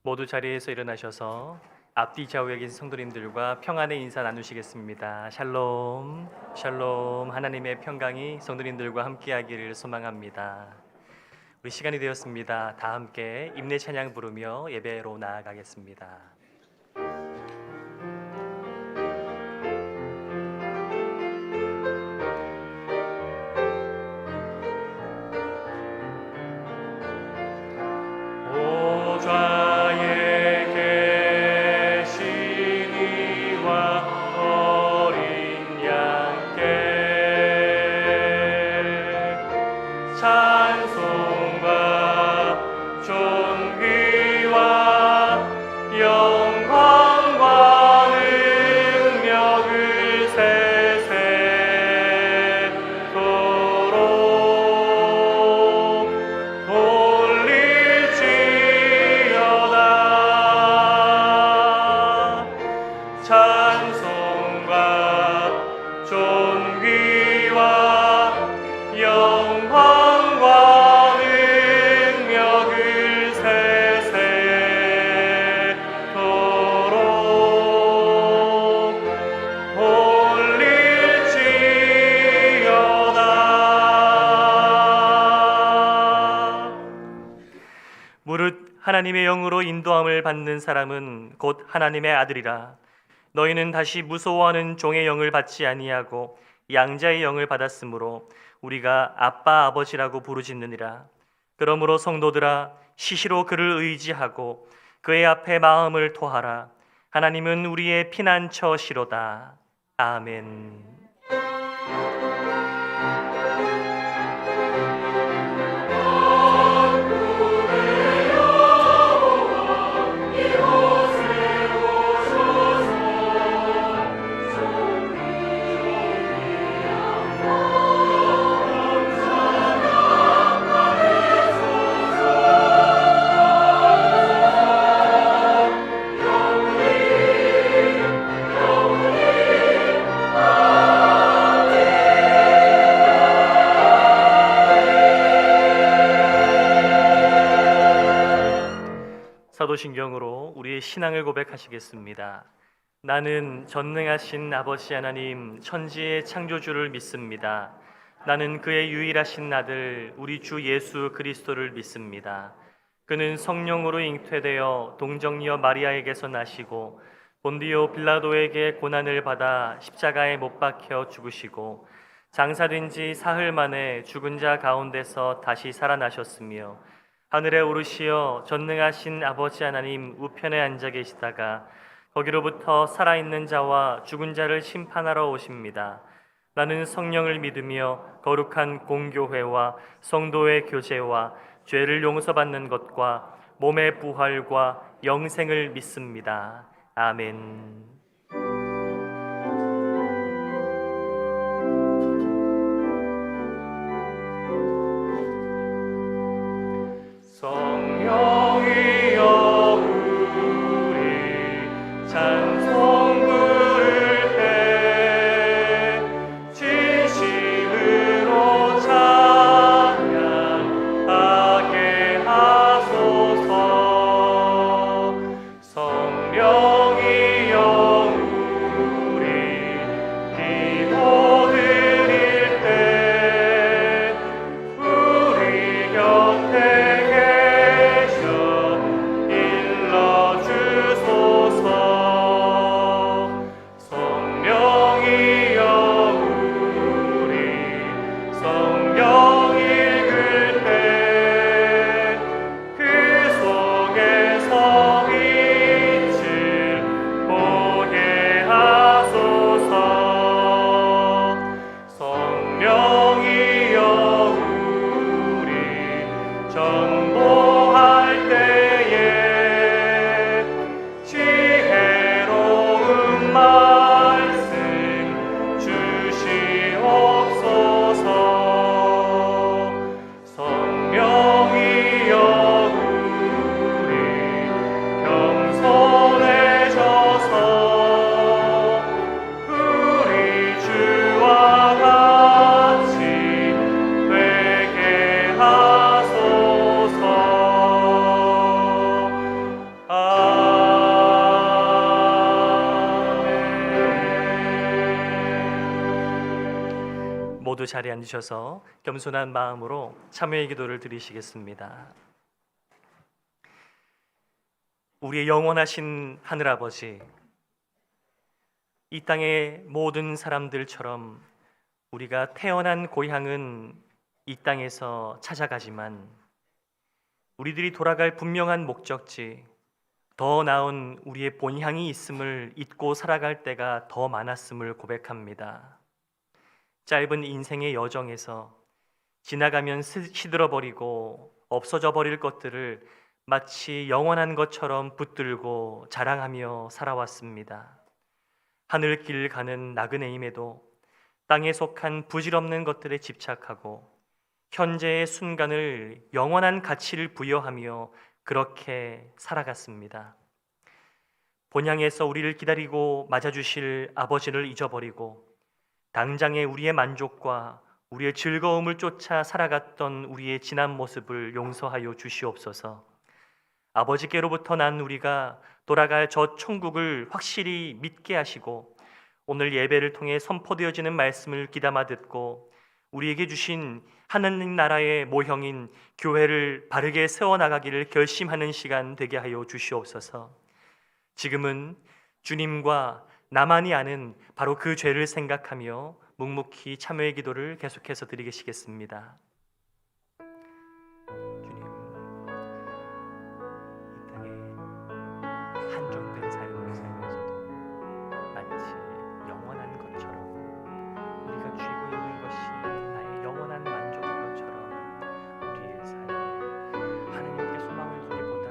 모두 자리에서 일어나셔서 앞뒤 좌우에 계신 성도님들과 평안의 인사 나누시겠습니다. 샬롬, 샬롬. 하나님의 평강이 성도님들과 함께하기를 소망합니다. 우리 시간이 되었습니다. 다 함께 임내 찬양 부르며 예배로 나아가겠습니다. 하나님의 영으로 인도함을 받는 사람은 곧 하나님의 아들이라. 너희는 다시 무서워하는 종의 영을 받지 아니하고 양자의 영을 받았으므로 우리가 아빠 아버지라고 부르짖느니라. 그러므로 성도들아, 시시로 그를 의지하고 그의 앞에 마음을 토하라. 하나님은 우리의 피난처시로다. 아멘. 사도신경으로 우리의 신앙을 고백하시겠습니다. 나는 전능하신 아버지 하나님 천지의 창조주를 믿습니다. 나는 그의 유일하신 아들 우리 주 예수 그리스도를 믿습니다. 그는 성령으로 잉태되어 동정녀 마리아에게서 나시고 본디오 빌라도에게 고난을 받아 십자가에 못 박혀 죽으시고 장사된 지 사흘 만에 죽은 자 가운데서 다시 살아나셨으며 하늘에 오르시어 전능하신 아버지 하나님 우편에 앉아 계시다가 거기로부터 살아있는 자와 죽은 자를 심판하러 오십니다. 나는 성령을 믿으며 거룩한 공교회와 성도의 교제와 죄를 용서받는 것과 몸의 부활과 영생을 믿습니다. 아멘. 성령이여 우리 찬송 부를 때 진심으로 찬양하게 하소서. 성령이여 우리 기도 드릴 때 우리 곁에 일러주소서. 모두 자리에 앉으셔서 겸손한 마음으로 참회의 기도를 드리시겠습니다. 우리의 영원하신 하늘아버지, 이 땅의 모든 사람들처럼 우리가 태어난 고향은 이 땅에서 찾아가지만 우리들이 돌아갈 분명한 목적지, 더 나은 우리의 본향이 있음을 잊고 살아갈 때가 더 많았음을 고백합니다. 짧은 인생의 여정에서 지나가면 시들어버리고 없어져 버릴 것들을 마치 영원한 것처럼 붙들고 자랑하며 살아왔습니다. 하늘길 가는 나그네임에도 땅에 속한 부질없는 것들에 집착하고 현재의 순간을 영원한 가치를 부여하며 그렇게 살아갔습니다. 본향에서 우리를 기다리고 맞아주실 아버지를 잊어버리고 당장의 우리의 만족과 우리의 즐거움을 쫓아 살아갔던 우리의 지난 모습을 용서하여 주시옵소서. 아버지께로부터 난 우리가 돌아갈 저 천국을 확실히 믿게 하시고 오늘 예배를 통해 선포되어지는 말씀을 귀담아 듣고 우리에게 주신 하나님 나라의 모형인 교회를 바르게 세워나가기를 결심하는 시간 되게 하여 주시옵소서. 지금은 주님과 나만이 아는 바로 그 죄를 생각하며 묵묵히 참회의 기도를 계속해서 드리겠습니다. 주님, 이 땅에 한정된 삶을 살면서도 마치 영원한 것처럼 우리가 쥐고 있는 것이 나의 영원한 만족인 것처럼 우리의 삶에 하나님께 소망을 두기보다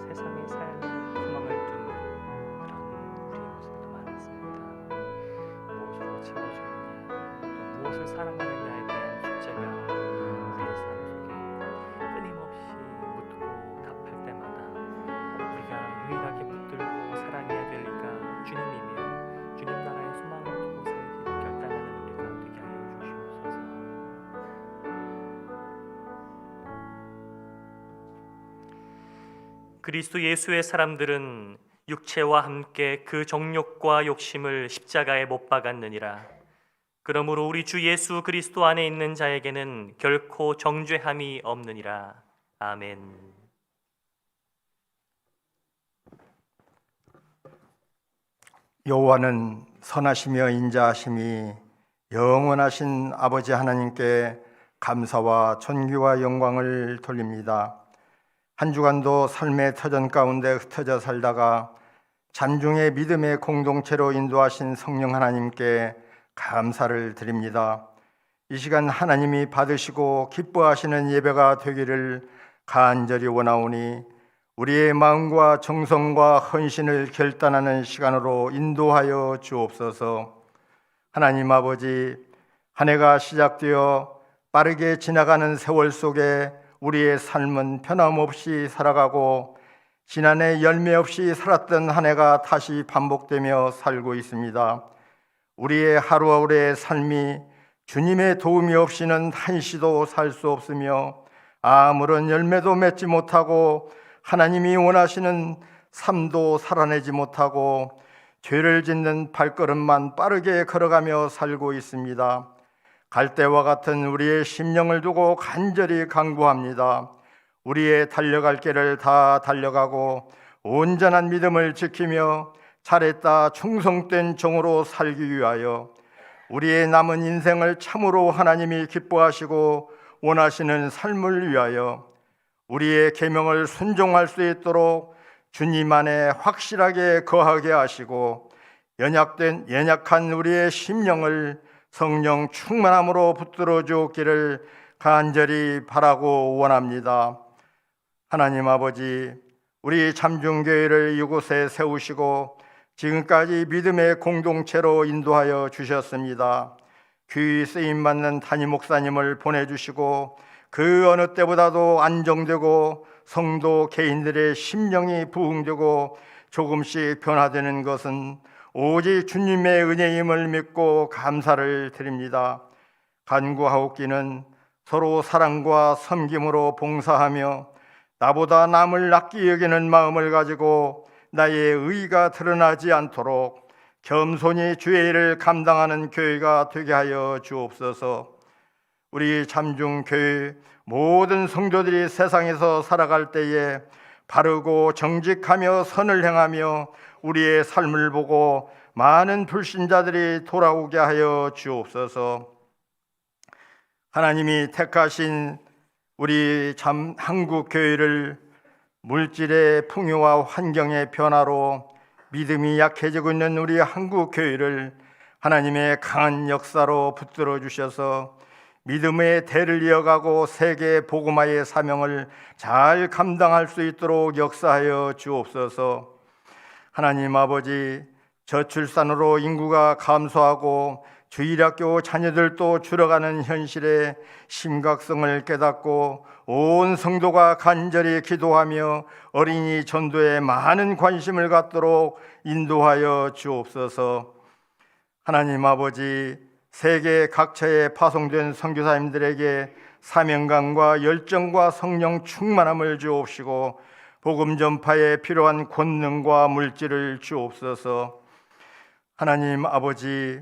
세상의 삶에 소망을 두는 그런 우리의 모습도 많았습니다. 무엇으로 채워주느냐, 또 무엇을 사랑하느냐에 대한 숙제가 우리의 삶 속에 끊임없이 묻고 답할 때마다 우리가 유일하게 붙들고 사랑해야 될 이가 주님이며 주님 나라의 소망을 두고 살기를 결단하는 우리가 되게 하여 주시옵소서. 그리스도 예수의 사람들은 육체와 함께 그 정욕과 욕심을 십자가에 못 박았느니라. 그러므로 우리 주 예수 그리스도 안에 있는 자에게는 결코 정죄함이 없느니라. 아멘. 여호와는 선하시며 인자하심이 영원하신 아버지 하나님께 감사와 존귀와 영광을 돌립니다. 한 주간도 삶의 터전 가운데 흩어져 살다가 잠중의 믿음의 공동체로 인도하신 성령 하나님께 감사를 드립니다. 이 시간 하나님이 받으시고 기뻐하시는 예배가 되기를 간절히 원하오니 우리의 마음과 정성과 헌신을 결단하는 시간으로 인도하여 주옵소서. 하나님 아버지, 한 해가 시작되어 빠르게 지나가는 세월 속에 우리의 삶은 변함없이 살아가고 지난해 열매 없이 살았던 한 해가 다시 반복되며 살고 있습니다. 우리의 하루하루의 삶이 주님의 도움이 없이는 한시도 살 수 없으며 아무런 열매도 맺지 못하고 하나님이 원하시는 삶도 살아내지 못하고 죄를 짓는 발걸음만 빠르게 걸어가며 살고 있습니다. 갈대와 같은 우리의 심령을 두고 간절히 간구합니다. 우리의 달려갈 길을 다 달려가고 온전한 믿음을 지키며 잘했다 충성된 종으로 살기 위하여 우리의 남은 인생을 참으로 하나님이 기뻐하시고 원하시는 삶을 위하여 우리의 계명을 순종할 수 있도록 주님 안에 확실하게 거하게 하시고 연약한 우리의 심령을 성령 충만함으로 붙들어 주옵기를 간절히 바라고 원합니다. 하나님 아버지, 우리 잠중교회를 이곳에 세우시고 지금까지 믿음의 공동체로 인도하여 주셨습니다. 귀히 쓰임받는 담임 목사님을 보내주시고 그 어느 때보다도 안정되고 성도 개인들의 심령이 부흥되고 조금씩 변화되는 것은 오직 주님의 은혜임을 믿고 감사를 드립니다. 간구하옵기는 서로 사랑과 섬김으로 봉사하며 나보다 남을 낫게 여기는 마음을 가지고 나의 의가 드러나지 않도록 겸손히 주의 일을 감당하는 교회가 되게 하여 주옵소서. 우리 잠중교회 모든 성도들이 세상에서 살아갈 때에 바르고 정직하며 선을 행하며 우리의 삶을 보고 많은 불신자들이 돌아오게 하여 주옵소서. 하나님이 택하신 우리 한국 교회를 물질의 풍요와 환경의 변화로 믿음이 약해지고 있는 우리 한국 교회를 하나님의 강한 역사로 붙들어 주셔서 믿음의 대를 이어가고 세계 복음화의 사명을 잘 감당할 수 있도록 역사하여 주옵소서. 하나님 아버지, 저출산으로 인구가 감소하고 주일학교 자녀들도 줄어가는 현실의 심각성을 깨닫고 온 성도가 간절히 기도하며 어린이 전도에 많은 관심을 갖도록 인도하여 주옵소서. 하나님 아버지, 세계 각처에 파송된 선교사님들에게 사명감과 열정과 성령 충만함을 주옵시고 복음 전파에 필요한 권능과 물질을 주옵소서. 하나님 아버지,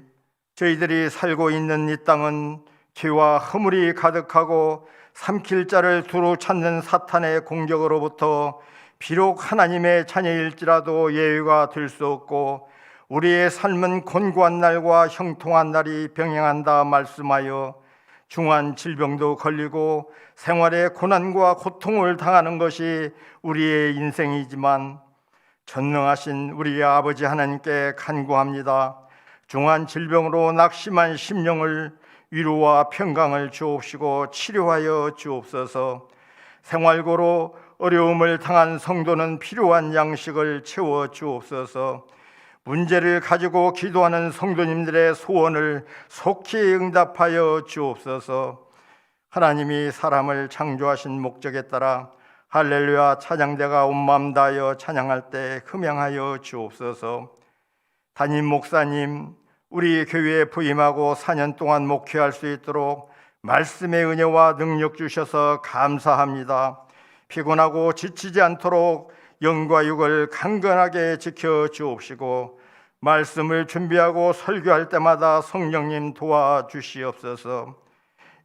저희들이 살고 있는 이 땅은 죄와 허물이 가득하고 삼킬 자를 두루 찾는 사탄의 공격으로부터 비록 하나님의 자녀일지라도 예외가 될 수 없고 우리의 삶은 곤고한 날과 형통한 날이 병행한다 말씀하여 중한 질병도 걸리고 생활의 고난과 고통을 당하는 것이 우리의 인생이지만 전능하신 우리 아버지 하나님께 간구합니다. 중한 질병으로 낙심한 심령을 위로와 평강을 주옵시고 치료하여 주옵소서. 생활고로 어려움을 당한 성도는 필요한 양식을 채워 주옵소서. 문제를 가지고 기도하는 성도님들의 소원을 속히 응답하여 주옵소서. 하나님이 사람을 창조하신 목적에 따라 할렐루야 찬양대가 온 마음 다하여 찬양할 때 흠양하여 주옵소서. 담임 목사님, 우리 교회에 부임하고 4년 동안 목회할 수 있도록 말씀의 은혜와 능력 주셔서 감사합니다. 피곤하고 지치지 않도록 영과 육을 강건하게 지켜 주옵시고 말씀을 준비하고 설교할 때마다 성령님 도와주시옵소서.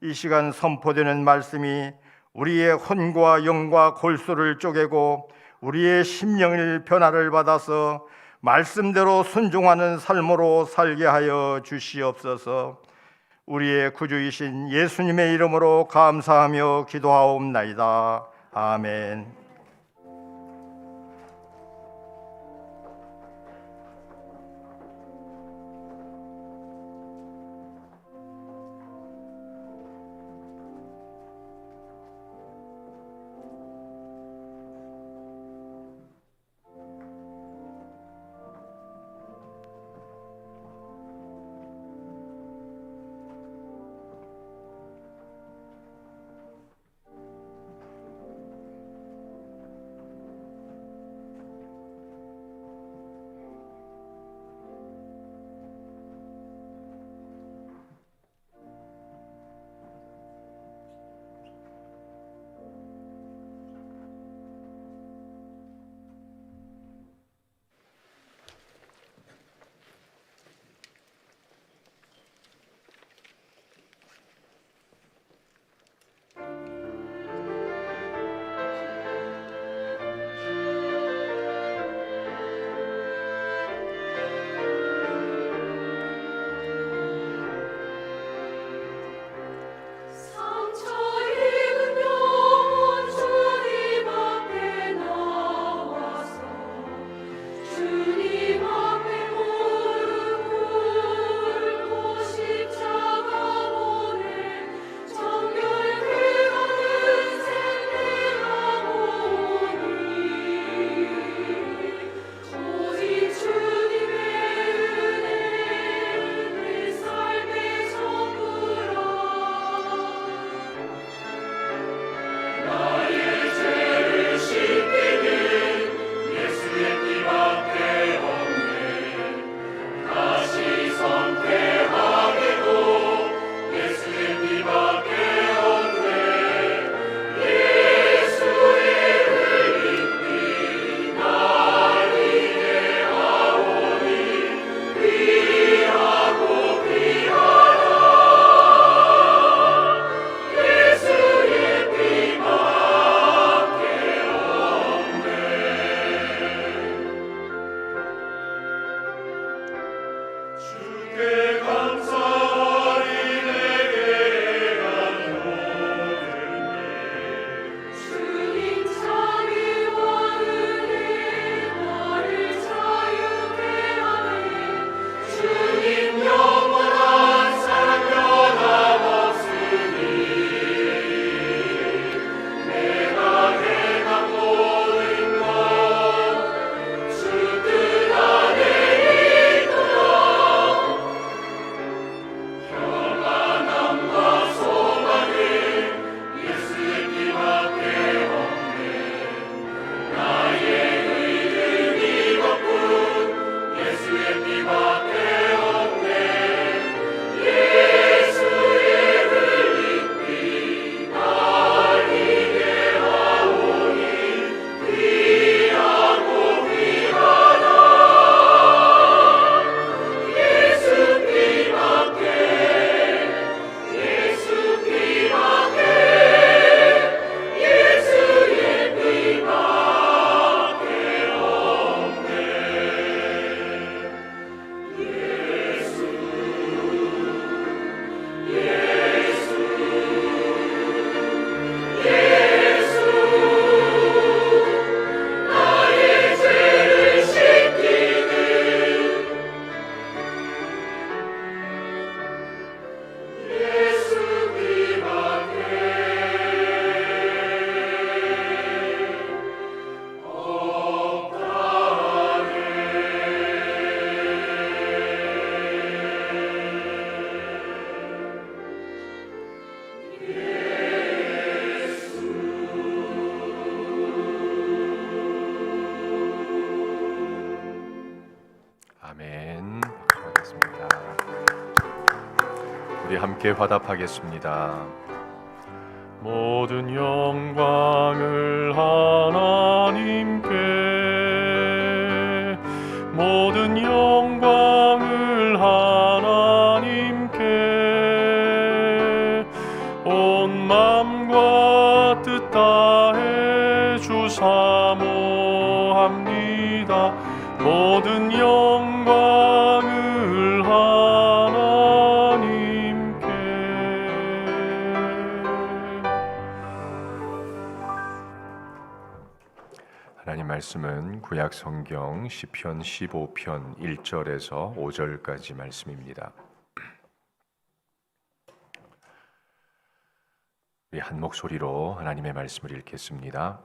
이 시간 선포되는 말씀이 우리의 혼과 영과 골수를 쪼개고 우리의 심령의 변화를 받아서 말씀대로 순종하는 삶으로 살게 하여 주시옵소서. 우리의 구주이신 예수님의 이름으로 감사하며 기도하옵나이다. 아멘. 우리 함께 화답하겠습니다. 모든 영광을 하나님께, 모든 영광을 하나님께, 온 맘과 뜻 다해 주 사모합니다. 모든 영광을 하나님께. 하나님 말씀은 구약 성경 시편 15편 1절에서 5절까지 말씀입니다. 우리 한 목소리로 하나님의 말씀을 읽겠습니다.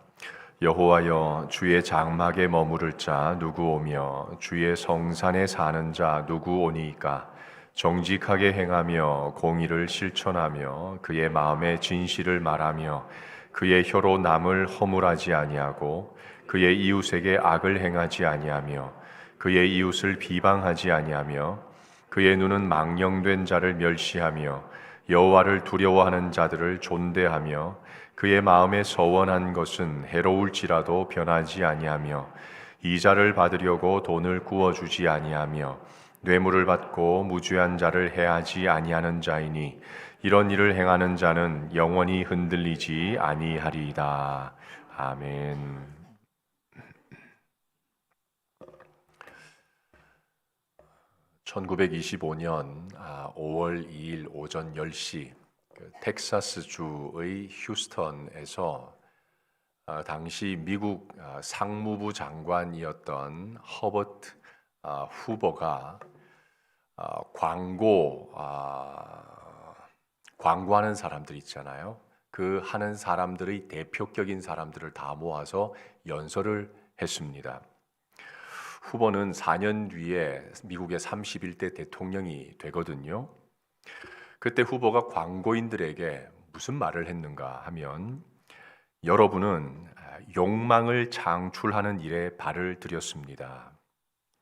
여호와여, 주의 장막에 머무를 자 누구 오며 주의 성산에 사는 자 누구 오니이까? 정직하게 행하며 공의를 실천하며 그의 마음에 진실을 말하며 그의 혀로 남을 허물하지 아니하고 그의 이웃에게 악을 행하지 아니하며 그의 이웃을 비방하지 아니하며 그의 눈은 망령된 자를 멸시하며 여호와를 두려워하는 자들을 존대하며 그의 마음에 서원한 것은 해로울지라도 변하지 아니하며 이자를 받으려고 돈을 구워주지 아니하며 뇌물을 받고 무죄한 자를 해하지 아니하는 자이니 이런 일을 행하는 자는 영원히 흔들리지 아니하리이다. 아멘. (1925년 5월 2일) 오전 10시 텍사스주의 휴스턴에서 당시 미국 상무부 장관이었던 허버트 후보가 광고하는 사람들 있잖아요. 그 하는 사람들의 대표격인 사람들을 다 모아서 연설을 했습니다. 후보는 4년 뒤에 미국의 31대 대통령이 되거든요. 그때 후보가 광고인들에게 무슨 말을 했는가 하면, 여러분은 욕망을 창출하는 일에 발을 들였습니다.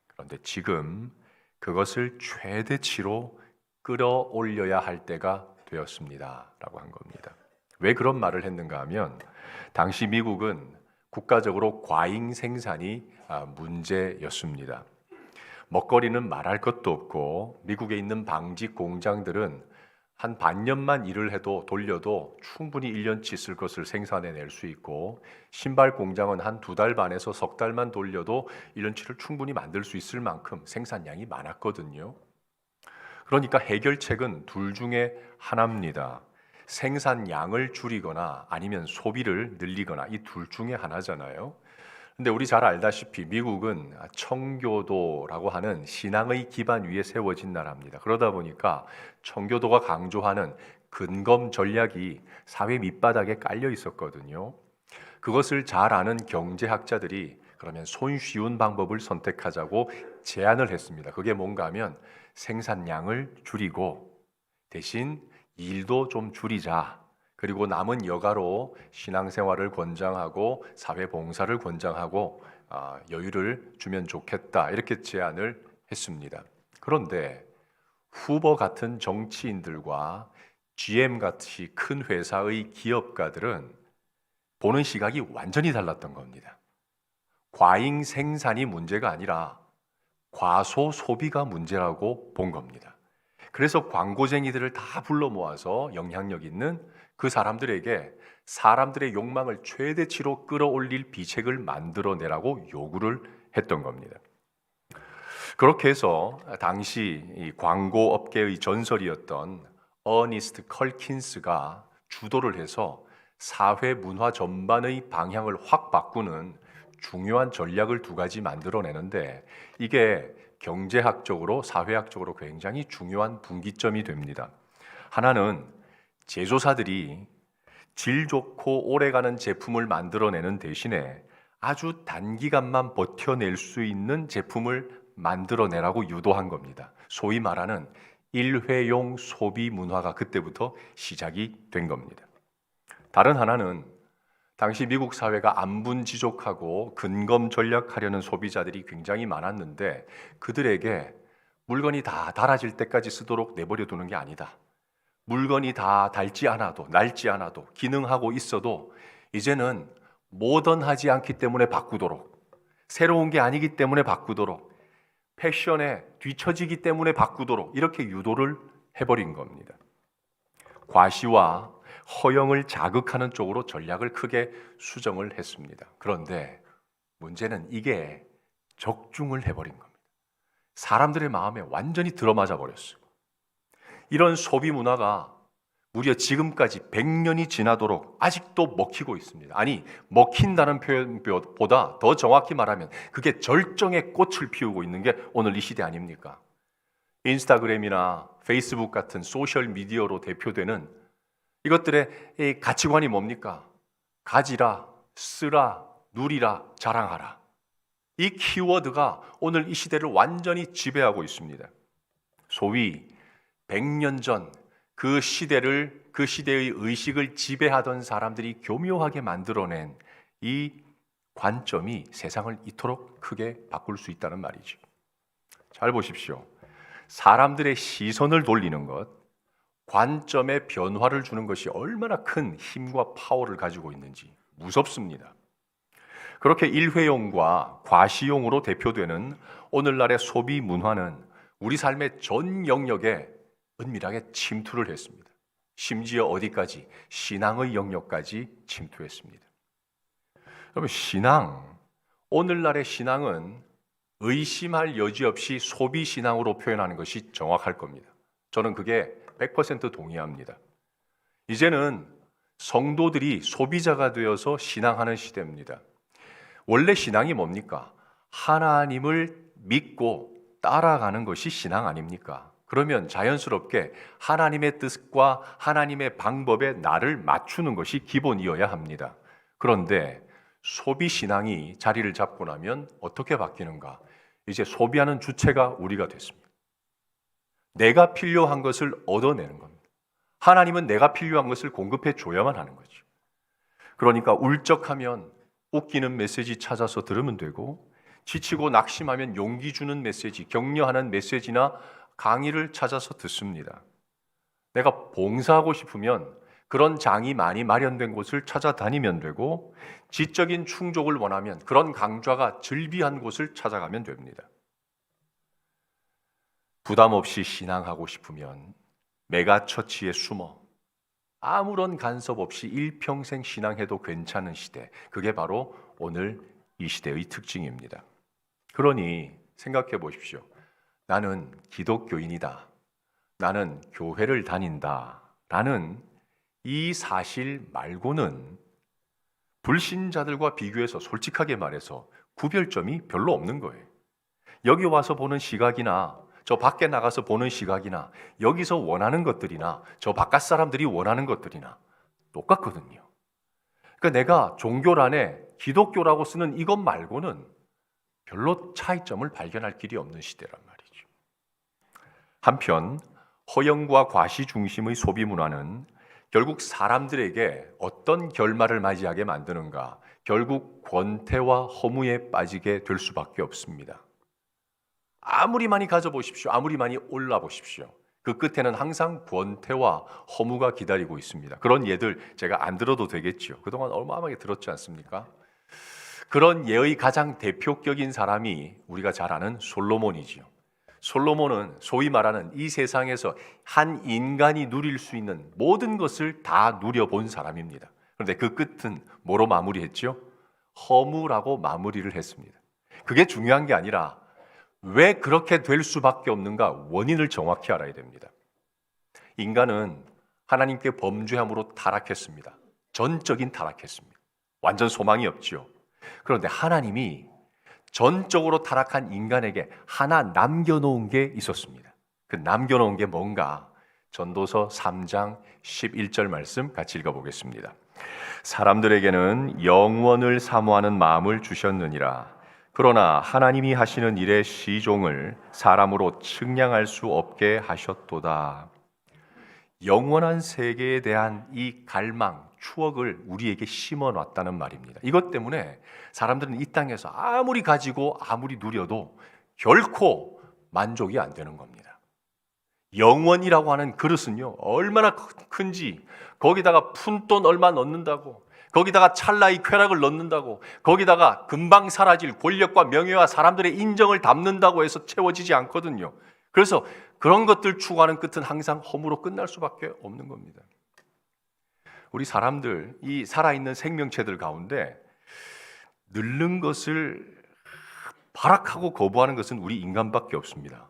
그런데 지금 그것을 최대치로 끌어올려야 할 때가 되었습니다 라고 한 겁니다. 왜 그런 말을 했는가 하면, 당시 미국은 국가적으로 과잉 생산이 문제였습니다. 먹거리는 말할 것도 없고 미국에 있는 방직 공장들은 한 반년만 일을 해도 돌려도 충분히 1년치 쓸 것을 생산해낼 수 있고, 신발 공장은 한 2달 반에서 석 달만 돌려도 1년치를 충분히 만들 수 있을 만큼 생산량이 많았거든요. 그러니까 해결책은 둘 중에 하나입니다. 생산량을 줄이거나 아니면 소비를 늘리거나, 이 둘 중에 하나잖아요. 근데 우리 잘 알다시피 미국은 청교도라고 하는 신앙의 기반 위에 세워진 나라입니다. 그러다 보니까 청교도가 강조하는 근검 전략이 사회 밑바닥에 깔려 있었거든요. 그것을 잘 아는 경제학자들이 그러면 손쉬운 방법을 선택하자고 제안을 했습니다. 그게 뭔가 하면 생산량을 줄이고 대신 일도 좀 줄이자. 그리고 남은 여가로 신앙생활을 권장하고 사회봉사를 권장하고 여유를 주면 좋겠다, 이렇게 제안을 했습니다. 그런데 후보 같은 정치인들과 GM같이 큰 회사의 기업가들은 보는 시각이 완전히 달랐던 겁니다. 과잉 생산이 문제가 아니라 과소 소비가 문제라고 본 겁니다. 그래서 광고쟁이들을 다 불러 모아서 영향력 있는 그 사람들에게 사람들의 욕망을 최대치로 끌어올릴 비책을 만들어내라고 요구를 했던 겁니다. 그렇게 해서 당시 이 광고업계의 전설이었던 어니스트 컬킨스가 주도를 해서 사회 문화 전반의 방향을 확 바꾸는 중요한 전략을 2가지 만들어내는데, 이게 경제학적으로 사회학적으로 굉장히 중요한 분기점이 됩니다. 하나는 제조사들이 질 좋고 오래가는 제품을 만들어내는 대신에 아주 단기간만 버텨낼 수 있는 제품을 만들어내라고 유도한 겁니다. 소위 말하는 일회용 소비 문화가 그때부터 시작이 된 겁니다. 다른 하나는 당시 미국 사회가 안분지족하고 근검 전략하려는 소비자들이 굉장히 많았는데, 그들에게 물건이 다 닳아질 때까지 쓰도록 내버려 두는 게 아니다. 물건이 다 닳지 않아도, 낡지 않아도, 기능하고 있어도 이제는 모던하지 않기 때문에 바꾸도록, 새로운 게 아니기 때문에 바꾸도록, 패션에 뒤처지기 때문에 바꾸도록 이렇게 유도를 해버린 겁니다. 과시와 허영을 자극하는 쪽으로 전략을 크게 수정을 했습니다. 그런데 문제는 이게 적중을 해버린 겁니다. 사람들의 마음에 완전히 들어맞아 버렸어요. 이런 소비 문화가 무려 지금까지 100년이 지나도록 아직도 먹히고 있습니다. 아니, 먹힌다는 표현보다 더 정확히 말하면 그게 절정의 꽃을 피우고 있는 게 오늘 이 시대 아닙니까? 인스타그램이나 페이스북 같은 소셜 미디어로 대표되는 이것들의 이 가치관이 뭡니까? 가지라, 쓰라, 누리라, 자랑하라. 이 키워드가 오늘 이 시대를 완전히 지배하고 있습니다. 소위 100년 전 그 시대의 의식을 지배하던 사람들이 교묘하게 만들어낸 이 관점이 세상을 이토록 크게 바꿀 수 있다는 말이죠. 잘 보십시오. 사람들의 시선을 돌리는 것, 관점에 변화를 주는 것이 얼마나 큰 힘과 파워를 가지고 있는지 무섭습니다. 그렇게 일회용과 과시용으로 대표되는 오늘날의 소비 문화는 우리 삶의 전 영역에 은밀하게 침투를 했습니다. 심지어 어디까지? 신앙의 영역까지 침투했습니다. 여러분, 오늘날의 신앙은 의심할 여지 없이 소비 신앙으로 표현하는 것이 정확할 겁니다. 저는 그게 100% 동의합니다. 이제는 성도들이 소비자가 되어서 신앙하는 시대입니다. 원래 신앙이 뭡니까? 하나님을 믿고 따라가는 것이 신앙 아닙니까? 그러면 자연스럽게 하나님의 뜻과 하나님의 방법에 나를 맞추는 것이 기본이어야 합니다. 그런데 소비 신앙이 자리를 잡고 나면 어떻게 바뀌는가? 이제 소비하는 주체가 우리가 됐습니다. 내가 필요한 것을 얻어내는 겁니다. 하나님은 내가 필요한 것을 공급해 줘야만 하는 거죠. 그러니까 울적하면 웃기는 메시지 찾아서 들으면 되고, 지치고 낙심하면 용기 주는 메시지, 격려하는 메시지나 강의를 찾아서 듣습니다. 내가 봉사하고 싶으면 그런 장이 많이 마련된 곳을 찾아다니면 되고, 지적인 충족을 원하면 그런 강좌가 즐비한 곳을 찾아가면 됩니다. 부담 없이 신앙하고 싶으면 메가처치에 숨어 아무런 간섭 없이 일평생 신앙해도 괜찮은 시대, 그게 바로 오늘 이 시대의 특징입니다. 그러니 생각해 보십시오. 나는 기독교인이다, 나는 교회를 다닌다 라는 이 사실 말고는 불신자들과 비교해서 솔직하게 말해서 구별점이 별로 없는 거예요. 여기 와서 보는 시각이나 저 밖에 나가서 보는 시각이나 여기서 원하는 것들이나 저 바깥 사람들이 원하는 것들이나 똑같거든요. 그러니까 내가 종교란에 기독교라고 쓰는 이것 말고는 별로 차이점을 발견할 길이 없는 시대란 말이죠. 한편 허영과 과시 중심의 소비 문화는 결국 사람들에게 어떤 결말을 맞이하게 만드는가? 결국 권태와 허무에 빠지게 될 수밖에 없습니다. 아무리 많이 가져보십시오. 아무리 많이 올라보십시오. 그 끝에는 항상 권태와 허무가 기다리고 있습니다. 그런 예들 제가 안 들어도 되겠죠. 그동안 어마어마하게 들었지 않습니까? 그런 예의 가장 대표격인 사람이 우리가 잘 아는 솔로몬이지요. 솔로몬은 소위 말하는 이 세상에서 한 인간이 누릴 수 있는 모든 것을 다 누려본 사람입니다. 그런데 그 끝은 뭐로 마무리했죠? 허무라고 마무리를 했습니다. 그게 중요한 게 아니라 왜 그렇게 될 수밖에 없는가 원인을 정확히 알아야 됩니다. 인간은 하나님께 범죄함으로 타락했습니다. 전적인 타락했습니다. 완전 소망이 없죠. 그런데 하나님이 전적으로 타락한 인간에게 하나 남겨놓은 게 있었습니다. 그 남겨놓은 게 뭔가? 전도서 3장 11절 말씀 같이 읽어보겠습니다. 사람들에게는 영원을 사모하는 마음을 주셨느니라. 그러나 하나님이 하시는 일의 시종을 사람으로 측량할 수 없게 하셨도다. 영원한 세계에 대한 이 갈망, 추억을 우리에게 심어놨다는 말입니다. 이것 때문에 사람들은 이 땅에서 아무리 가지고 아무리 누려도 결코 만족이 안 되는 겁니다. 영원이라고 하는 그릇은요, 얼마나 큰지, 거기다가 푼돈 얼마 넣는다고, 거기다가 찰나의 쾌락을 넣는다고, 거기다가 금방 사라질 권력과 명예와 사람들의 인정을 담는다고 해서 채워지지 않거든요. 그래서 그런 것들 추구하는 끝은 항상 허무로 끝날 수밖에 없는 겁니다. 우리 사람들, 이 살아있는 생명체들 가운데 늙는 것을 발악하고 거부하는 것은 우리 인간밖에 없습니다.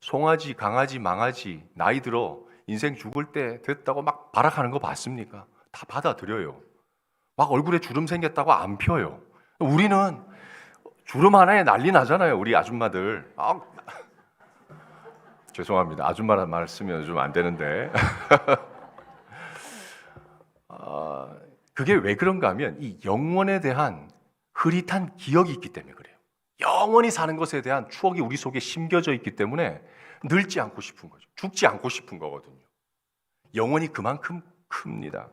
송아지, 강아지, 망아지 나이 들어 인생 죽을 때 됐다고 막 발악하는 거 봤습니까? 다 받아들여요. 막 얼굴에 주름 생겼다고 안 펴요. 우리는 주름 하나에 난리 나잖아요. 우리 아줌마들. 죄송합니다. 아줌마라는 말 쓰면 좀 안 되는데. 그게 왜 그런가 하면 이 영원에 대한 흐릿한 기억이 있기 때문에 그래요. 영원히 사는 것에 대한 추억이 우리 속에 심겨져 있기 때문에 늙지 않고 싶은 거죠. 죽지 않고 싶은 거거든요. 영혼이 그만큼 큽니다.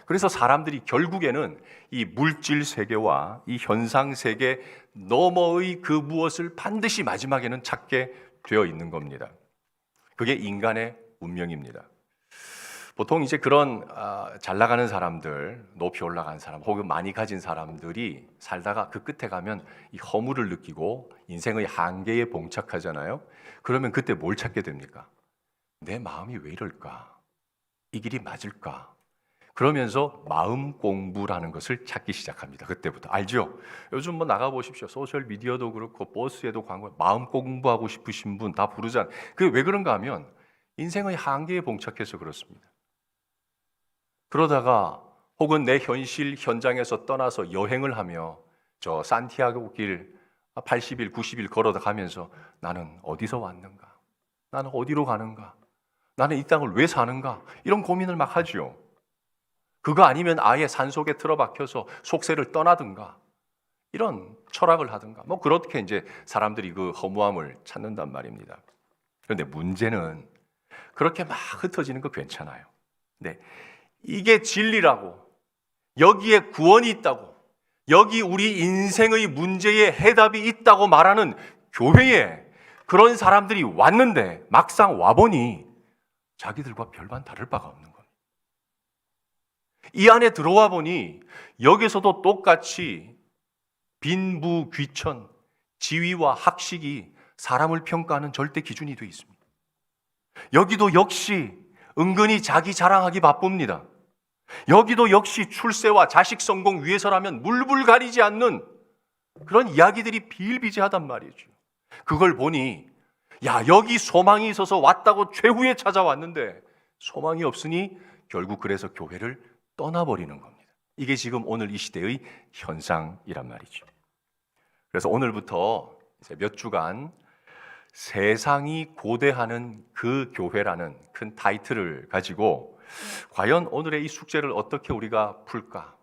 그래서 사람들이 결국에는 이 물질 세계와 이 현상 세계 너머의 그 무엇을 반드시 마지막에는 찾게 되어 있는 겁니다. 그게 인간의 운명입니다. 보통 이제 그런 잘 나가는 사람들, 높이 올라간 사람, 혹은 많이 가진 사람들이 살다가 그 끝에 가면 이 허물을 느끼고 인생의 한계에 봉착하잖아요. 그러면 그때 뭘 찾게 됩니까? 내 마음이 왜 이럴까? 이 길이 맞을까? 그러면서 마음 공부라는 것을 찾기 시작합니다. 그때부터. 알죠? 요즘 뭐 나가보십시오. 소셜 미디어도 그렇고 버스에도 광고, 마음 공부하고 싶으신 분 다 부르잖아요. 그게 왜 그런가 하면 인생의 한계에 봉착해서 그렇습니다. 그러다가 혹은 내 현실 현장에서 떠나서 여행을 하며 저 산티아고 길 80일, 90일 걸어다 가면서 나는 어디서 왔는가? 나는 어디로 가는가? 나는 이 땅을 왜 사는가? 이런 고민을 막 하죠. 그거 아니면 아예 산속에 틀어박혀서 속세를 떠나든가 이런 철학을 하든가 뭐 그렇게 이제 사람들이 그 허무함을 찾는단 말입니다. 그런데 문제는 그렇게 막 흩어지는 거 괜찮아요. 네. 이게 진리라고, 여기에 구원이 있다고, 여기 우리 인생의 문제에 해답이 있다고 말하는 교회에 그런 사람들이 왔는데 막상 와보니 자기들과 별반 다를 바가 없는 겁니다. 이 안에 들어와 보니 여기서도 똑같이 빈부, 귀천, 지위와 학식이 사람을 평가하는 절대 기준이 되어 있습니다. 여기도 역시 은근히 자기 자랑하기 바쁩니다. 여기도 역시 출세와 자식 성공 위해서라면 물불 가리지 않는 그런 이야기들이 비일비재하단 말이죠. 그걸 보니 야, 여기 소망이 있어서 왔다고 최후에 찾아왔는데 소망이 없으니 결국 그래서 교회를 떠나버리는 겁니다. 이게 지금 오늘 이 시대의 현상이란 말이죠. 그래서 오늘부터 이제 몇 주간 세상이 고대하는 그 교회라는 큰 타이틀을 가지고 과연 오늘의 이 숙제를 어떻게 우리가 풀까?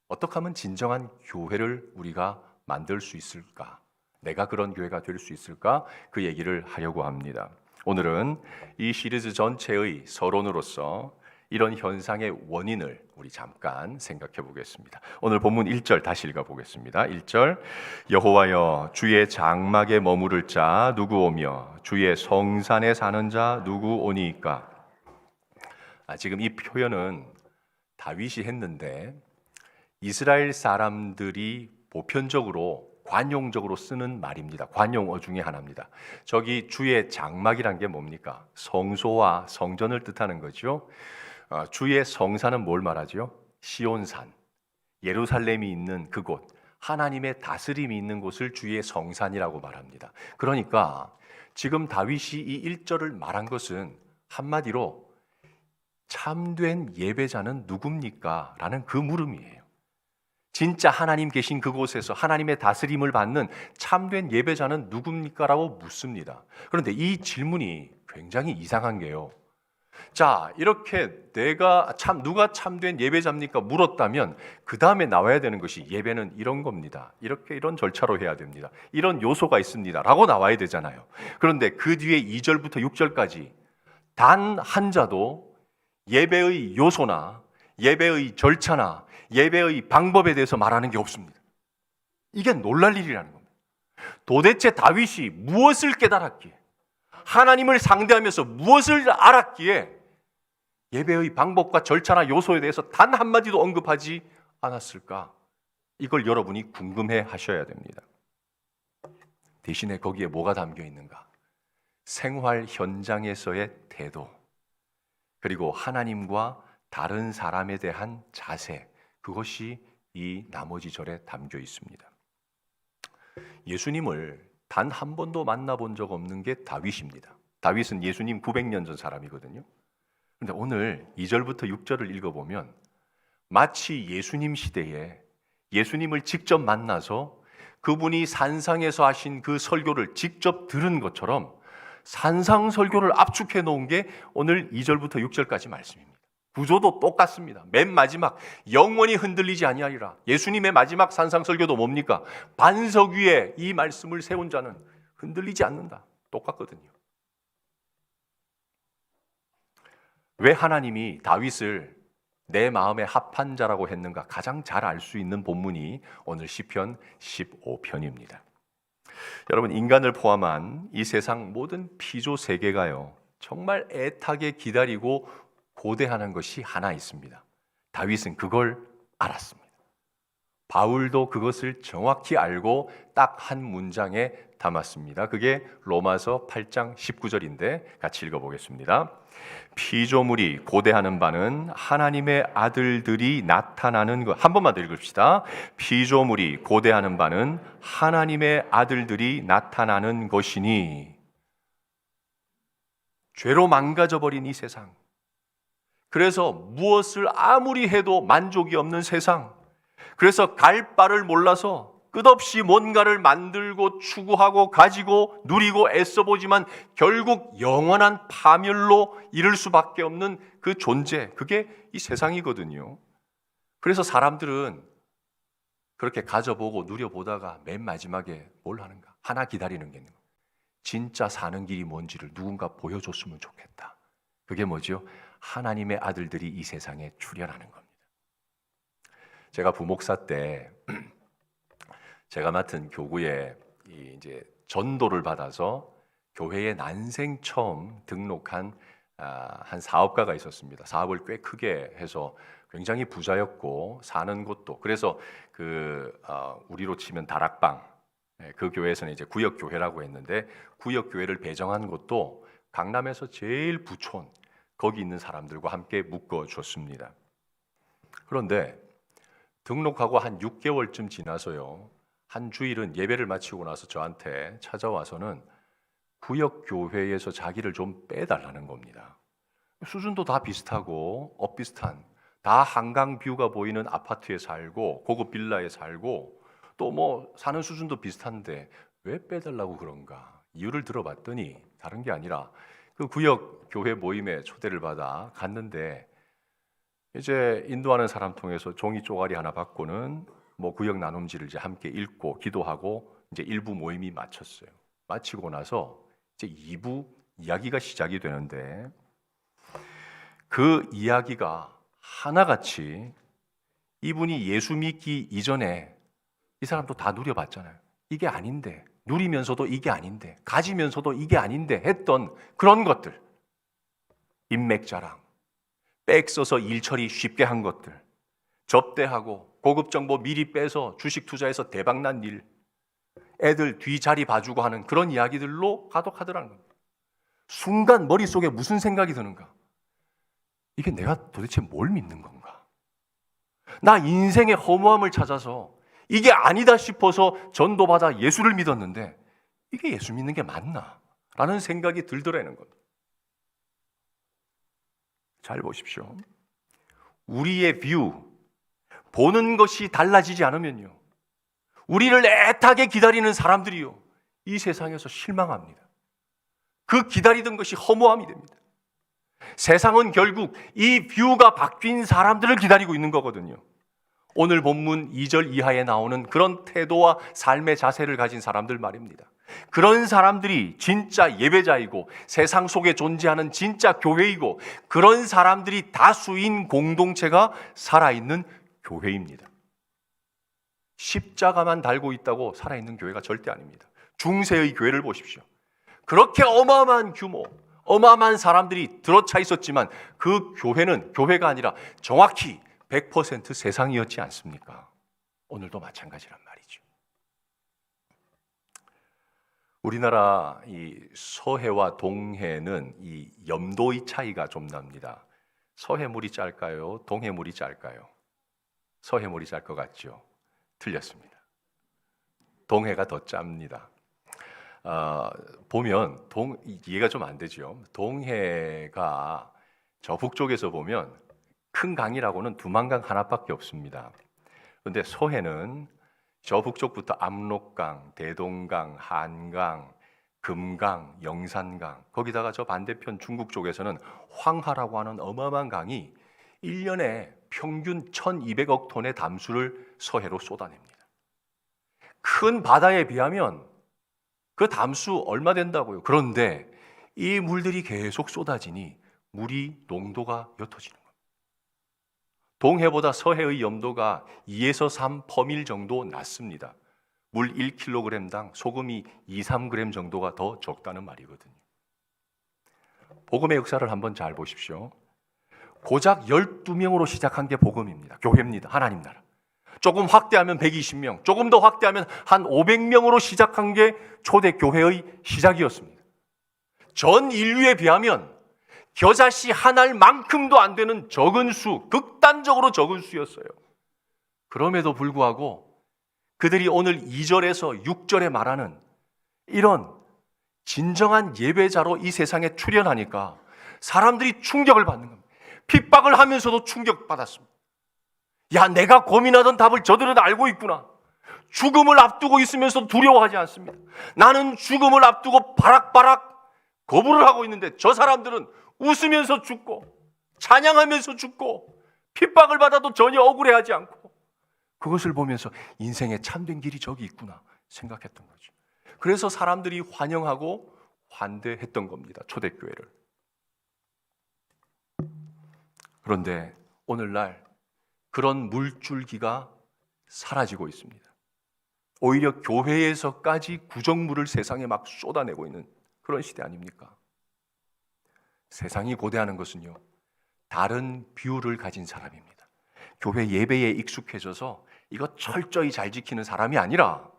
어떻게 하면 진정한 교회를 우리가 만들 수 있을까? 내가 그런 교회가 될 수 있을까? 그 얘기를 하려고 합니다. 오늘은 이 시리즈 전체의 서론으로서 이런 현상의 원인을 우리 잠깐 생각해 보겠습니다. 오늘 본문 1절 다시 읽어 보겠습니다. 1절 여호와여 주의 장막에 머무를 자 누구 오며 주의 성산에 사는 자 누구 오니이까. 지금 이 표현은 다윗이 했는데 이스라엘 사람들이 보편적으로 관용적으로 쓰는 말입니다. 관용어 중에 하나입니다. 저기 주의 장막이란 게 뭡니까? 성소와 성전을 뜻하는 거죠. 주의 성산은 뭘 말하죠? 시온산, 예루살렘이 있는 그곳, 하나님의 다스림이 있는 곳을 주의 성산이라고 말합니다. 그러니까 지금 다윗이 이 1절을 말한 것은 한마디로 참된 예배자는 누굽니까? 라는 그 물음이에요. 진짜 하나님 계신 그곳에서 하나님의 다스림을 받는 참된 예배자는 누굽니까? 라고 묻습니다. 그런데 이 질문이 굉장히 이상한 게요. 자, 이렇게 누가 참된 예배자입니까? 물었다면 그 다음에 나와야 되는 것이 예배는 이런 겁니다. 이런 절차로 해야 됩니다. 이런 요소가 있습니다. 라고 나와야 되잖아요. 그런데 그 뒤에 2절부터 6절까지 단 한 자도 예배의 요소나 예배의 절차나 예배의 방법에 대해서 말하는 게 없습니다. 이게 놀랄 일이라는 겁니다. 도대체 다윗이 무엇을 깨달았기에 하나님을 상대하면서 무엇을 알았기에 예배의 방법과 절차나 요소에 대해서 단 한마디도 언급하지 않았을까? 이걸 여러분이 궁금해 하셔야 됩니다. 대신에 거기에 뭐가 담겨 있는가? 생활 현장에서의 태도, 그리고 하나님과 다른 사람에 대한 자세, 그것이 이 나머지 절에 담겨 있습니다. 예수님을 단 한 번도 만나본 적 없는 게 다윗입니다. 다윗은 예수님 900년 전 사람이거든요. 그런데 오늘 2절부터 6절을 읽어보면 마치 예수님 시대에 예수님을 직접 만나서 그분이 산상에서 하신 그 설교를 직접 들은 것처럼 산상 설교를 압축해 놓은 게 오늘 2절부터 6절까지 말씀입니다. 구조도 똑같습니다. 맨 마지막 영원히 흔들리지 아니하리라. 예수님의 마지막 산상 설교도 뭡니까? 반석 위에 이 말씀을 세운 자는 흔들리지 않는다. 똑같거든요. 왜 하나님이 다윗을 내 마음에 합한 자라고 했는가? 가장 잘 알 수 있는 본문이 오늘 시편 15편입니다. 여러분, 인간을 포함한 이 세상 모든 피조 세계가요, 정말 애타게 기다리고 고대하는 것이 하나 있습니다. 다윗은 그걸 알았습니다. 바울도 그것을 정확히 알고 딱 한 문장에 담았습니다. 그게 로마서 8장 19절인데 같이 읽어보겠습니다. 피조물이 고대하는 바는 하나님의 아들들이 나타나는 것. 한 번만 더 읽읍시다. 피조물이 고대하는 바는 하나님의 아들들이 나타나는 것이니. 죄로 망가져버린 이 세상, 그래서 무엇을 아무리 해도 만족이 없는 세상, 그래서 갈 바를 몰라서 끝없이 뭔가를 만들고 추구하고 가지고 누리고 애써보지만 결국 영원한 파멸로 이를 수밖에 없는 그 존재, 그게 이 세상이거든요. 그래서 사람들은 그렇게 가져보고 누려보다가 맨 마지막에 뭘 하는가? 하나 기다리는 게 있는 거예요. 진짜 사는 길이 뭔지를 누군가 보여줬으면 좋겠다. 그게 뭐죠? 하나님의 아들들이 이 세상에 출현하는 겁니다. 제가 부목사 때 제가 맡은 교구에 이제 전도를 받아서 교회에 난생 처음 등록한 한 사업가가 있었습니다. 사업을 꽤 크게 해서 굉장히 부자였고 사는 곳도, 그래서 우리로 치면 다락방, 그 교회에서는 이제 구역 교회라고 했는데 구역 교회를 배정한 곳도 강남에서 제일 부촌, 거기 있는 사람들과 함께 묶어줬습니다. 그런데 등록하고 한 6개월쯤 지나서요, 한 주일은 예배를 마치고 나서 저한테 찾아와서는 구역교회에서 자기를 좀 빼달라는 겁니다. 수준도 다 비슷하고 엇비슷한, 다 한강 뷰가 보이는 아파트에 살고 고급 빌라에 살고 또 뭐 사는 수준도 비슷한데 왜 빼달라고 그런가? 이유를 들어봤더니 다른 게 아니라 그 구역 교회 모임에 초대를 받아 갔는데 이제 인도하는 사람 통해서 종이 쪼가리 하나 받고는 뭐 구역 나눔지를 이제 함께 읽고 기도하고 이제 1부 모임이 마쳤어요. 마치고 나서 이제 2부 이야기가 시작이 되는데 그 이야기가 하나같이 이분이 예수 믿기 이전에 이 사람도 다 누려봤잖아요. 이게 아닌데, 누리면서도 이게 아닌데, 가지면서도 이게 아닌데 했던 그런 것들, 인맥 자랑, 백 써서 일 처리 쉽게 한 것들, 접대하고 고급 정보 미리 빼서 주식 투자해서 대박난 일, 애들 뒤자리 봐주고 하는 그런 이야기들로 가득하더라는 겁니다. 순간 머릿속에 무슨 생각이 드는가? 이게 내가 도대체 뭘 믿는 건가? 나 인생의 허무함을 찾아서 이게 아니다 싶어서 전도받아 예수를 믿었는데 이게 예수 믿는 게 맞나? 라는 생각이 들더라는 겁니다. 잘 보십시오. 우리의 뷰, 보는 것이 달라지지 않으면요, 우리를 애타게 기다리는 사람들이요, 이 세상에서 실망합니다. 그 기다리던 것이 허무함이 됩니다. 세상은 결국 이 뷰가 바뀐 사람들을 기다리고 있는 거거든요. 오늘 본문 2절 이하에 나오는 그런 태도와 삶의 자세를 가진 사람들 말입니다. 그런 사람들이 진짜 예배자이고 세상 속에 존재하는 진짜 교회이고 그런 사람들이 다수인 공동체가 살아있는 교회입니다. 십자가만 달고 있다고 살아있는 교회가 절대 아닙니다. 중세의 교회를 보십시오. 그렇게 어마어마한 규모, 어마어마한 사람들이 들어차 있었지만 그 교회는 교회가 아니라 정확히 100% 세상이었지 않습니까? 오늘도 마찬가지란 말이죠. 우리나라 이 서해와 동해는 이 염도의 차이가 좀 납니다. 서해물이 짧까요? 동해물이 짧까요? 서해물이 짧 것 같죠? 틀렸습니다. 동해가 더 짭니다. 보면 이해가 좀 안 되죠. 동해가 저 북쪽에서 보면 큰 강이라고는 두만강 하나밖에 없습니다. 그런데 서해는 저 북쪽부터 압록강, 대동강, 한강, 금강, 영산강, 거기다가 저 반대편 중국 쪽에서는 황하라고 하는 어마어마한 강이 1년에 평균 1200억 톤의 담수를 서해로 쏟아냅니다. 큰 바다에 비하면 그 담수 얼마 된다고요. 그런데 이 물들이 계속 쏟아지니 물이 농도가 옅어지는 겁니다. 동해보다 서해의 염도가 2에서 3 퍼밀 정도 낮습니다. 물 1kg당 소금이 2, 3g 정도가 더 적다는 말이거든요. 복음의 역사를 한번 잘 보십시오. 고작 12명으로 시작한 게 복음입니다. 교회입니다. 하나님 나라. 조금 확대하면 120명, 조금 더 확대하면 한 500명으로 시작한 게 초대 교회의 시작이었습니다. 전 인류에 비하면 겨자씨 한 알만큼도 안 되는 적은 수, 극단적으로 적은 수였어요. 그럼에도 불구하고 그들이 오늘 2절에서 6절에 말하는 이런 진정한 예배자로 이 세상에 출현하니까 사람들이 충격을 받는 겁니다. 핍박을 하면서도 충격받았습니다. 야, 내가 고민하던 답을 저들은 알고 있구나. 죽음을 앞두고 있으면서 두려워하지 않습니다. 나는 죽음을 앞두고 바락바락 거부를 하고 있는데 저 사람들은 웃으면서 죽고 찬양하면서 죽고 핍박을 받아도 전혀 억울해하지 않고 그것을 보면서 인생의 참된 길이 저기 있구나 생각했던 거죠. 그래서 사람들이 환영하고 환대했던 겁니다. 초대교회를. 그런데 오늘날 그런 물줄기가 사라지고 있습니다. 오히려 교회에서까지 구정물을 세상에 막 쏟아내고 있는 그런 시대 아닙니까? 세상이 고대하는 것은요, 다른 뷰를 가진 사람입니다. 교회 예배에 익숙해져서 이거 철저히 잘 지키는 사람이 아니라,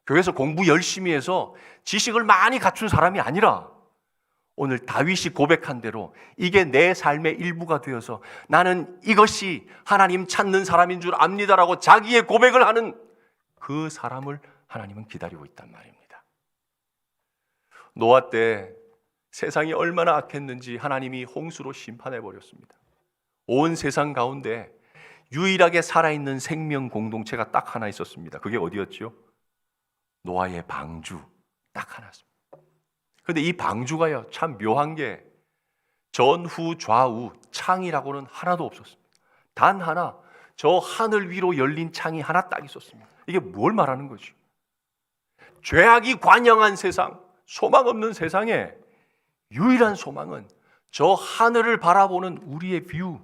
교회에서 공부 열심히 해서 지식을 많이 갖춘 사람이 아니라, 오늘 다윗이 고백한 대로 이게 내 삶의 일부가 되어서 나는 이것이 하나님 찾는 사람인 줄 압니다라고 자기의 고백을 하는 그 사람을 하나님은 기다리고 있단 말입니다. 노아 때 세상이 얼마나 악했는지 하나님이 홍수로 심판해 버렸습니다. 온 세상 가운데 유일하게 살아있는 생명 공동체가 딱 하나 있었습니다. 그게 어디였죠? 노아의 방주 딱 하나였습니다. 그런데 이 방주가요, 참 묘한 게 전후 좌우 창이라고는 하나도 없었습니다. 단 하나, 저 하늘 위로 열린 창이 하나 딱 있었습니다. 이게 뭘 말하는 거죠? 죄악이 관영한 세상, 소망 없는 세상에 유일한 소망은 저 하늘을 바라보는 우리의 뷰,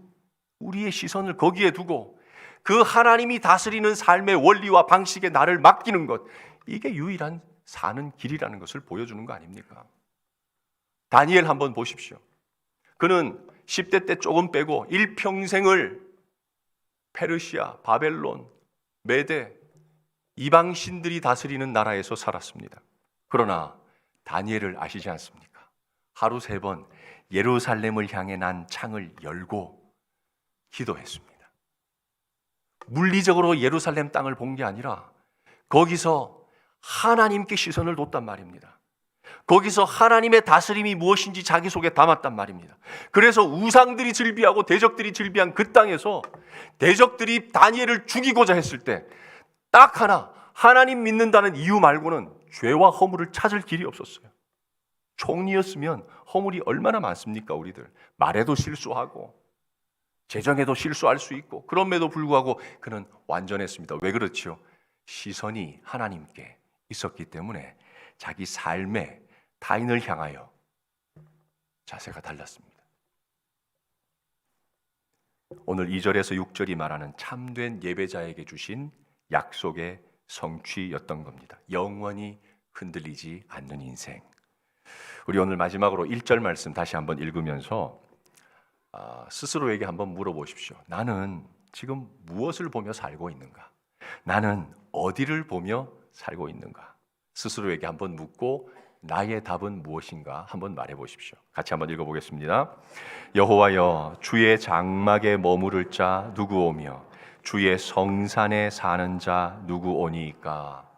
우리의 시선을 거기에 두고 그 하나님이 다스리는 삶의 원리와 방식에 나를 맡기는 것, 이게 유일한 사는 길이라는 것을 보여주는 거 아닙니까? 다니엘 한번 보십시오. 그는 10대 때 조금 빼고 일평생을 페르시아, 바벨론, 메데, 이방신들이 다스리는 나라에서 살았습니다. 그러나 다니엘을 아시지 않습니까? 하루 3번 예루살렘을 향해 난 창을 열고 기도했습니다. 물리적으로 예루살렘 땅을 본 게 아니라 거기서 하나님께 시선을 뒀단 말입니다. 거기서 하나님의 다스림이 무엇인지 자기 속에 담았단 말입니다. 그래서 우상들이 즐비하고 대적들이 즐비한 그 땅에서 대적들이 다니엘을 죽이고자 했을 때 딱 하나, 하나님 믿는다는 이유 말고는 죄와 허물을 찾을 길이 없었어요. 총리였으면 허물이 얼마나 많습니까? 우리들 말에도 실수하고 재정에도 실수할 수 있고, 그럼에도 불구하고 그는 완전했습니다. 왜 그렇지요? 시선이 하나님께 있었기 때문에 자기 삶의 타인을 향하여 자세가 달랐습니다. 오늘 2절에서 6절이 말하는 참된 예배자에게 주신 약속의 성취였던 겁니다. 영원히 흔들리지 않는 인생. 우리 오늘 마지막으로 1절 말씀 다시 한번 읽으면서 스스로에게 한번 물어보십시오. 나는 지금 무엇을 보며 살고 있는가? 나는 어디를 보며 살고 있는가? 스스로에게 한번 묻고 나의 답은 무엇인가 한번 말해 보십시오. 같이 한번 읽어보겠습니다. 여호와여, 주의 장막에 머무를 자 누구 오며 주의 성산에 사는 자 누구 오니까?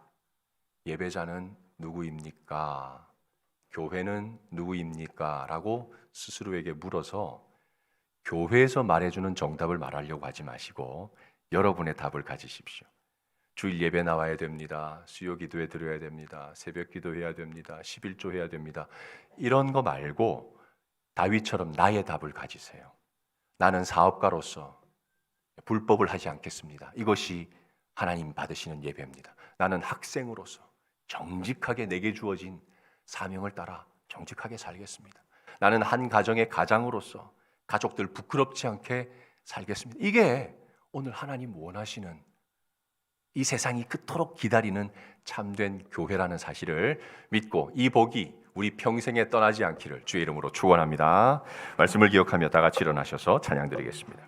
예배자는 누구입니까? 교회는 누구입니까? 라고 스스로에게 물어서 교회에서 말해주는 정답을 말하려고 하지 마시고 여러분의 답을 가지십시오. 주일 예배 나와야 됩니다. 수요 기도에 드려야 됩니다. 새벽 기도해야 됩니다. 11조 해야 됩니다. 이런 거 말고 다윗처럼 나의 답을 가지세요. 나는 사업가로서 불법을 하지 않겠습니다. 이것이 하나님 받으시는 예배입니다. 나는 학생으로서 정직하게 내게 주어진 사명을 따라 정직하게 살겠습니다. 나는 한 가정의 가장으로서 가족들 부끄럽지 않게 살겠습니다. 이게 오늘 하나님 원하시는, 이 세상이 그토록 기다리는 참된 교회라는 사실을 믿고 이 복이 우리 평생에 떠나지 않기를 주의 이름으로 축원합니다. 말씀을 기억하며 다 같이 일어나셔서 찬양 드리겠습니다.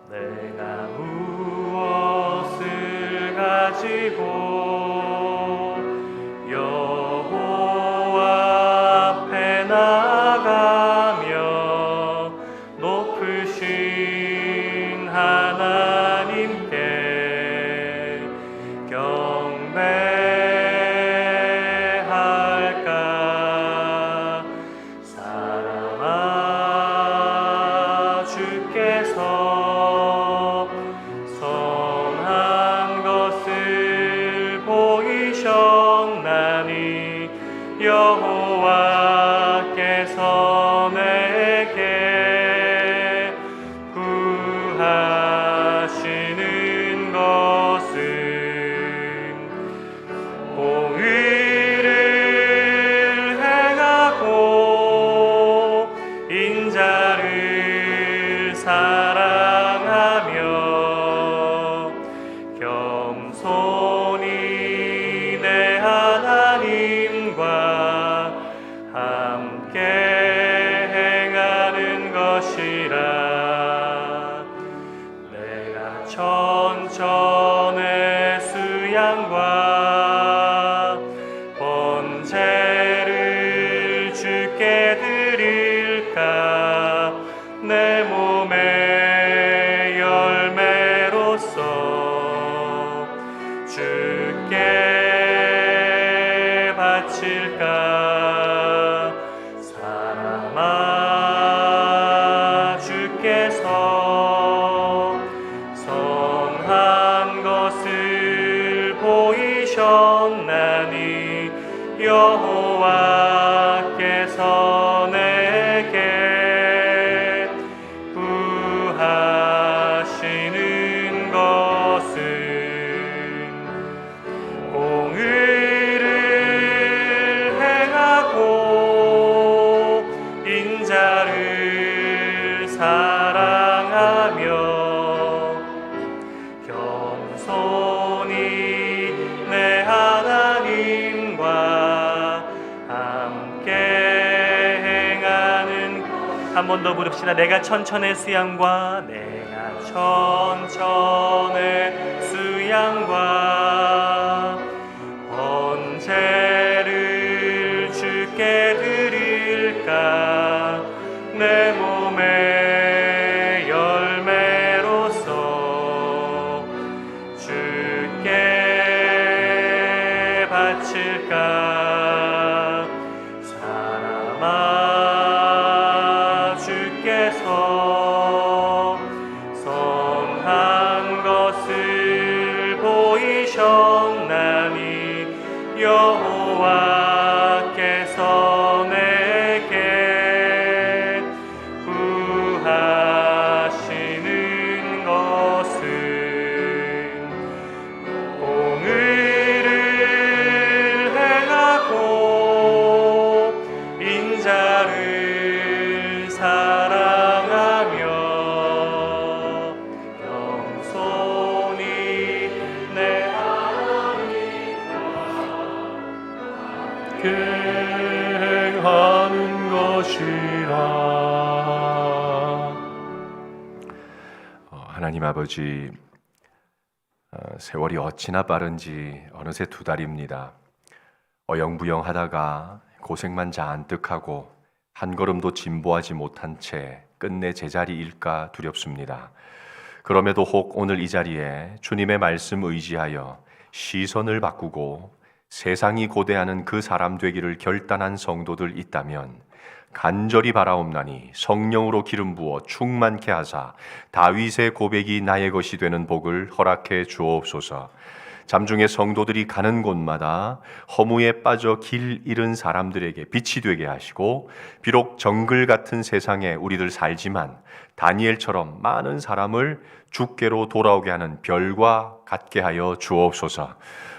내가 무엇을 가지고 여호와 앞에 나가며 높으신 하나님께 경배할까? 사랑아, 주께서 선한 것을 보이셨나니 여호와께서 내게 구하시는 것은 공의를 행하고 인자를 사랑하며 겸손히 내 하나님과 함께 행하는 것이라. 내가 천천의 수양과 번제를 주께 드릴까? 내 몸의 열매로서 주께 바칠까? 사랑아, 주께서 선한 것을 보이셨나니 여호와께서 내게 구하시는 것은 공의를 행하고 인자를 사랑하며 겸손히 내 하나님과 함께 행하는. 한 번 더 부릅시다. 내가 천천의 수양과 내가 천천의 수양과 번제를 주께 드릴까? 내 몸의 열매로서 주께 바칠까? 사랑아, 주께서 선한 것을 보이셨나니 여호와께서 내게 구하시는 것은 공의를 행하고 행하는 것이라. 하나님 아버지, 세월이 어찌나 빠른지 어느새 2달입니다. 어영부영하다가 고생만 잔뜩 하고 한 걸음도 진보하지 못한 채 끝내 제자리일까 두렵습니다. 그럼에도 혹 오늘 이 자리에 주님의 말씀 의지하여 시선을 바꾸고 세상이 고대하는 그 사람 되기를 결단한 성도들 있다면 간절히 바라옵나니 성령으로 기름 부어 충만케 하사 다윗의 고백이 나의 것이 되는 복을 허락해 주옵소서. 잠중의 성도들이 가는 곳마다 허무에 빠져 길 잃은 사람들에게 빛이 되게 하시고, 비록 정글 같은 세상에 우리들 살지만 다니엘처럼 많은 사람을 주께로 돌아오게 하는 별과 같게 하여 주옵소서.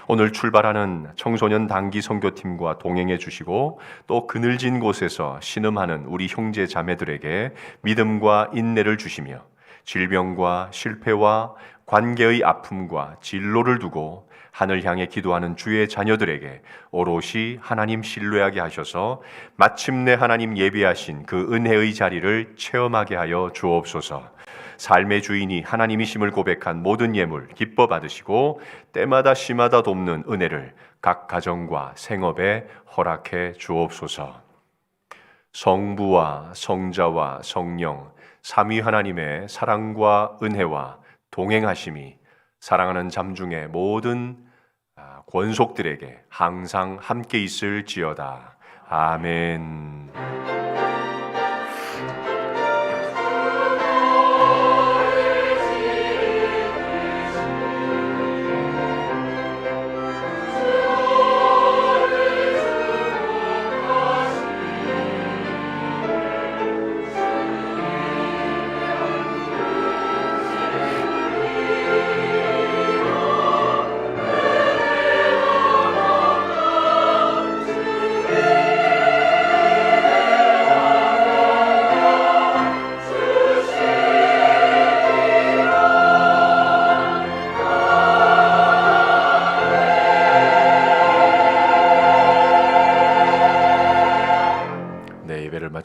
오늘 출발하는 청소년 단기 선교팀과 동행해 주시고, 또 그늘진 곳에서 신음하는 우리 형제 자매들에게 믿음과 인내를 주시며, 질병과 실패와 관계의 아픔과 진로를 두고 하늘 향해 기도하는 주의 자녀들에게 오롯이 하나님 신뢰하게 하셔서 마침내 하나님 예비하신 그 은혜의 자리를 체험하게 하여 주옵소서. 삶의 주인이 하나님이심을 고백한 모든 예물 기뻐 받으시고 때마다 시마다 돕는 은혜를 각 가정과 생업에 허락해 주옵소서. 성부와 성자와 성령 삼위 하나님의 사랑과 은혜와 동행하심이 사랑하는 잠중의 모든 권속들에게 항상 함께 있을지어다. 아멘.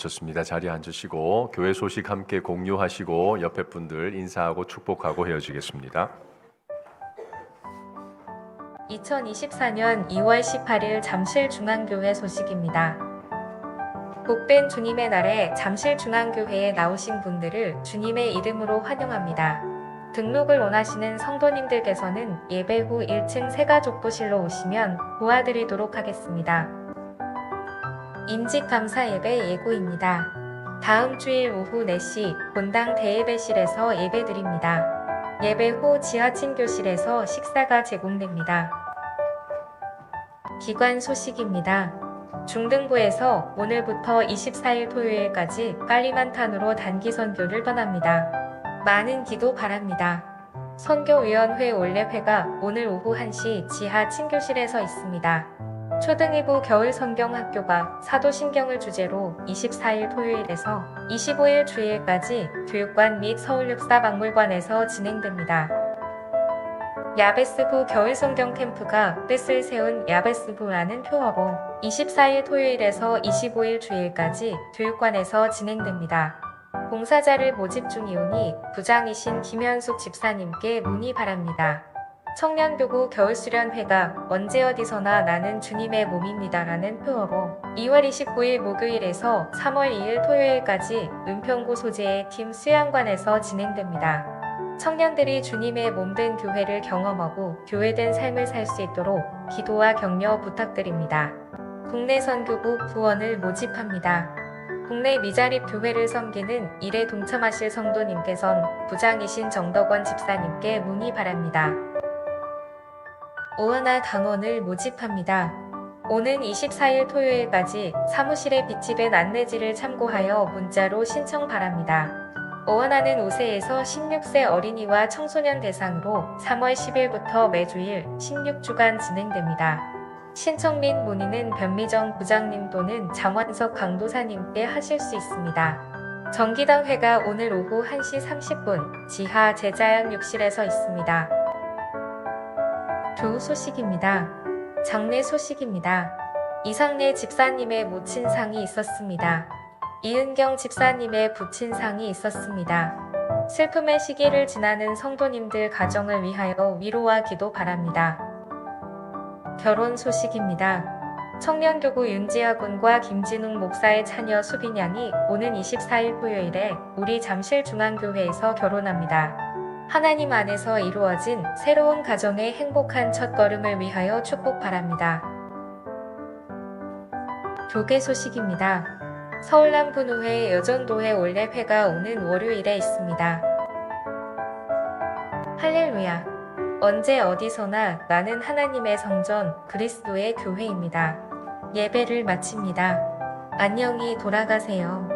마쳤습니다. 자리에 앉으시고 교회 소식 함께 공유하시고 옆에 분들 인사하고 축복하고 헤어지겠습니다. 2024년 2월 18일 잠실중앙교회 소식입니다. 복된 주님의 날에 잠실중앙교회에 나오신 분들을 주님의 이름으로 환영합니다. 등록을 원하시는 성도님들께서는 예배 후 1층 새가족부실로 오시면 도와드리도록 하겠습니다. 임직감사 예배 예고입니다. 다음 주일 오후 4시 본당 대예배실에서 예배드립니다. 예배 후 지하친교실에서 식사가 제공됩니다. 기관 소식입니다. 중등부에서 오늘부터 24일 토요일까지 깔리만탄으로 단기 선교를 떠납니다. 많은 기도 바랍니다. 선교위원회 원래회가 오늘 오후 1시 지하 친교실에서 있습니다. 초등이부 겨울 성경학교가 사도신경을 주제로 24일 토요일에서 25일 주일까지 교육관 및 서울육사박물관에서 진행됩니다. 야베스부 겨울 성경 캠프가 뜻을 세운 야베스부라는 표어로 24일 토요일에서 25일 주일까지 교육관에서 진행됩니다. 봉사자를 모집 중이오니 부장이신 김현숙 집사님께 문의 바랍니다. 청년교구 겨울수련회가 언제 어디서나 나는 주님의 몸입니다라는 표어로 2월 29일 목요일에서 3월 2일 토요일까지 은평구 소재의 팀 수양관에서 진행됩니다. 청년들이 주님의 몸된 교회를 경험하고 교회된 삶을 살 수 있도록 기도와 격려 부탁드립니다. 국내 선교부 부원을 모집합니다. 국내 미자립 교회를 섬기는 일에 동참하실 성도님께선 부장이신 정덕원 집사님께 문의 바랍니다. 오은하 강원을 모집합니다. 오는 24일 토요일까지 사무실에 비치된 안내지를 참고하여 문자로 신청 바랍니다. 오은하는 5세에서 16세 어린이와 청소년 대상으로 3월 10일부터 매주일 16주간 진행됩니다. 신청 및 문의는 변미정 부장님 또는 장원석 강도사님께 하실 수 있습니다. 정기당 회가 오늘 오후 1시 30분 지하 제자양 6실에서 있습니다. 교우 소식입니다. 장례 소식입니다. 이상래 집사님의 모친상이 있었습니다. 이은경 집사님의 부친상이 있었습니다. 슬픔의 시기를 지나는 성도님들 가정을 위하여 위로와 기도 바랍니다. 결혼 소식입니다. 청년교구 윤지아 군과 김진웅 목사의 자녀 수빈 양이 오는 24일 토요일에 우리 잠실중앙교회에서 결혼합니다. 하나님 안에서 이루어진 새로운 가정의 행복한 첫걸음을 위하여 축복 바랍니다. 교계 소식입니다. 서울남분우회 여전도회 올레회가 오는 월요일에 있습니다. 할렐루야. 언제 어디서나 나는 하나님의 성전 그리스도의 교회입니다. 예배를 마칩니다. 안녕히 돌아가세요.